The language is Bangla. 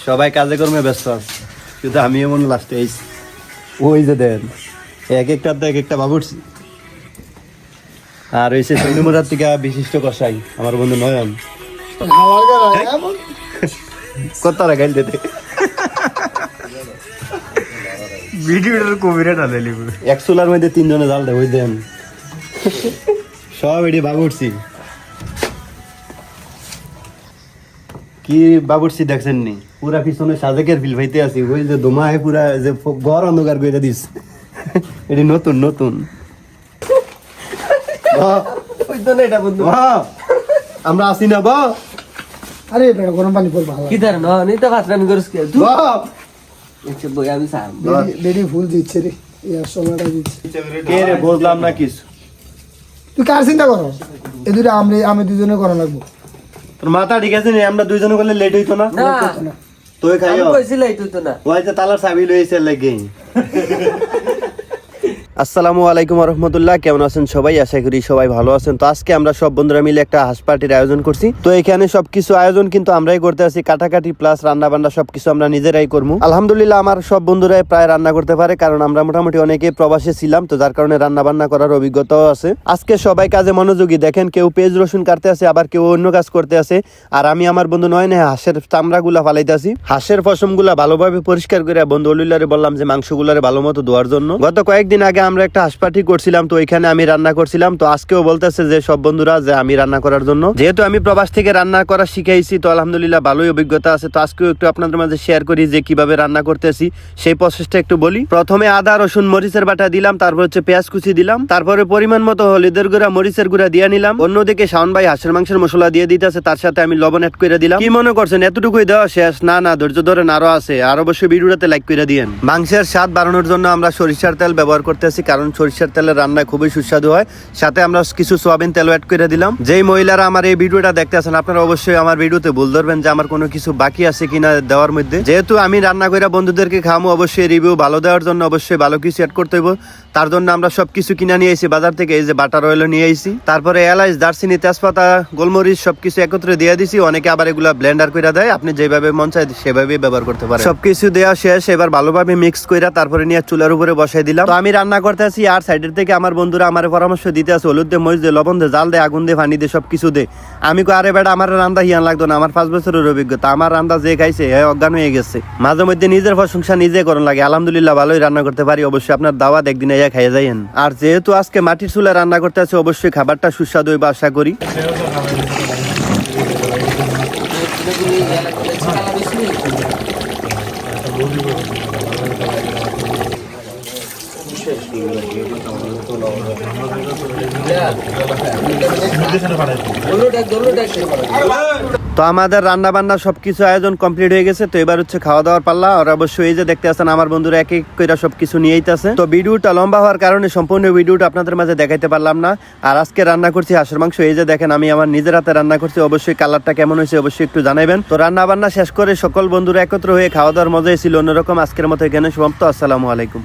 সবাই কাজে কর্মে ব্যস্ত আছে, শুধু আমি এমন লাস্টে আইছি। ওই যে দেন এক একটা বাবুরছি। আর হয়েছে চন্ডীমুড়ার থেকে বিশিষ্ট কষাই আমার বন্ধু নয়ন। কত গাইল দিতে ভিডিওটার কবিরা ডালে এক চুলার মধ্যে 3 জনে জাল দেয়। ওই দেন সব এটি বাবুরছি। কি বাবুরছি দেখছেন নি? পুরা পিছনে সাজেকের ফিল ভাইতে আছি। ওই যে দোমায় পুরা যে ঘর অন্ধকার করে দিস। এটি নতুন নতুন আমরা আসি না বা। আরে বেটা গরম পানি পড়বা কি ধর না নি তো ভাত রান্না করিস কে আচ্ছা বই আমি সাম বেডি ফুল দিচ্ছে রে ইয়ার সময়টা দিচ্ছে কে রে বুঝলাম না কিছু। তুই কার চিন্তা করো? এই দুটো আমি দুজনে করা লাগবো। তোর মাথা ঠিক আছে নি? আমরা দুইজনে করলে লেট হইতো না? না তুই খাইও। আমি কইছিলাই তুই তো না ওই যে তালার চাবি লইছে লাগে। আসসালামু আলাইকুম রহমতুল্লাহ, কেমন আছেন সবাই? আশা করি সবাই ভালো আছেন। তো আজকে আমরা সব বন্ধুরা মিলে একটা হাঁস পার্টির আয়োজন করছি। তো এখানে সবকিছু আয়োজন কিন্তু আমরাই করতে আছি, কাটাকাটি প্লাস রান্না বান্না সবকিছু আমরা নিজেরাই করবো। আলহামদুলিল্লাহ আমার সব বন্ধুরাই প্রায় রান্না করতে পারে, কারণ আমরা মোটামুটি অনেকে প্রবাসে ছিলাম, তো যার কারণে রান্না বান্না করার অভিজ্ঞতাও আছে। আজকে সবাই কাজে মনোযোগী, দেখেন কেউ পেঁয়াজ রসুন কাটতে আছে, আবার কেউ অন্য কাজ করতে আছে। আর আমি আমার বন্ধু নয়নে হাঁসের চামড়া গুলা ফালাইতে আছি। হাঁসের পশম গুলা ভালোভাবে পরিষ্কার করে বন্ধু অলিলারে বললাম যে মাংসগুলারে ভালো মতো ধোয়ার জন্য। গত কয়েকদিন আগে আমরা একটা হাঁস পার্টি করছিলাম, তো ওইখানে আমি রান্না করছিলাম। তো আজকেও বলতেছে যে সব বন্ধুরা যে আমি রান্না করার জন্য, যেহেতু আমি প্রবাস থেকে রান্না করা শিখাইছি, তো আলহামদুলিল্লাহ ভালোই অভিজ্ঞতা আছে। তো আজকেও একটু আপনাদের মাঝে শেয়ার করি যে কিভাবে রান্না করতেছি, সেই প্রসেসটা একটু বলি। প্রথমে আদা রসুন মরিচের বাটা দিলাম, তারপর হচ্ছে পেঁয়াজ কুচি দিলাম, তারপরে পরিমাণ মতো হলুদের গুঁড়া মরিচের গুঁড়া দিয়ে নিলাম। অন্যদিকে শাওন ভাই হাঁসের মাংসের মশলা দিয়ে দিতেছে, তার সাথে আমি লবণ অ্যাড করে দিলাম। কি মনে করছেন এতটুকুই দেওয়া শেষ? না না, ধৈর্য ধরেন, আরো আছে। আর অবশ্যই ভিডিওটাতে লাইক করে দিয়েন। মাংসের স্বাদ বাড়ানোর জন্য আমরা সরিষার তেল ব্যবহার করতেছি, কারণ সরিষার তেলের রান্না খুবই সুস্বাদু হয়। সাথে আমরা কিছু সোয়াবিন তেল অ্যাড করে দিলাম। যেই মহিলারা আমার এই ভিডিওটা দেখতে আছেন, আপনারা অবশ্যই আমার ভিডিওতে ভুল ধরবেন যে আমার কোনো কিছু বাকি আছে কিনা দেওয়ার মধ্যে। যেহেতু আমি রান্না করে বন্ধুদেরকে খাওয়াবো, অবশ্যই রিভিউ ভালো দেওয়ার জন্য অবশ্যই ভালো কিছু অ্যাড করতে হইব। তার জন্য আমরা সবকিছু কিনে নিয়ে আইছি বাজার থেকে। এই যে বাটার অয়েল নিয়ে আইছি, তারপরে এলাচ, দারচিনি, তেজপাতা, গোলমরিচ সবকিছু একত্রে দিয়ে দিছি। অনেকে আবার এগুলা ব্লেন্ডার করে দেয়, আপনি যেভাবে মন চায় সেভাবেই ব্যবহার করতে পারেন। সবকিছু দেওয়া শেষ, এবার ভালোভাবে মিক্স করে তারপরে নিয়ে চুলার উপরে বসাই দিলাম। তো আমি রান্না করতে আছি, আর সাইডের থেকে আমার বন্ধুরা আমার পরামর্শ দিতে আছে, হলুদ দে, মরিচ দে, লবণ দে, জাল দে, আগুন দে, পানি দে, সবকিছু দে। আমি কো আরে বেটা আমার রান্না হিয়ান লাগতো না, আমার 5 বছরের অভিজ্ঞতা, আমার রান্না যে খাইছে অজ্ঞান হয়ে গেছে। মাঝে মধ্যে নিজের প্রশংসা নিজে করন লাগে। আলহামদুলিল্লাহ ভালোই রান্না করতে পারি। অবশ্যই আপনার দাওয়াত একদিন এসে খাইয়ে যাইয়েন। আর যেহেতু আজকে মাটির চুলায় রান্না করতে আছে, অবশ্যই খাবারটা সুস্বাদু হইবে আশা করি। তো আমাদের রান্না বান্না সবকিছু আয়োজন কমপ্লিট হয়ে গেছে। তো এবার হচ্ছে খাওয়া দাওয়ার পাল্লা। আর অবশ্যই এই যে দেখতে আছেন আমার বন্ধুরা এক এক করে সবকিছু নিয়ে আইতাছে। তো ভিডিওটা লম্বা হওয়ার কারণে সম্পূর্ণ ভিডিওটা আপনাদের মাঝে দেখাইতে পারলাম না। আর আজকে রান্না করছি হাঁসের মাংস। এই যে দেখেন আমি আমার নিজের হাতে রান্না করছি। অবশ্যই কালারটা কেমন হয়েছে অবশ্যই একটু জানাবেন। তো রান্না বান্না শেষ করে সকল বন্ধুরা একত্র হয়ে খাওয়া দাওয়ার মজাই ছিল অন্যরকম। আজকের মতো এখানে সমাপ্ত। আসসালামু আলাইকুম।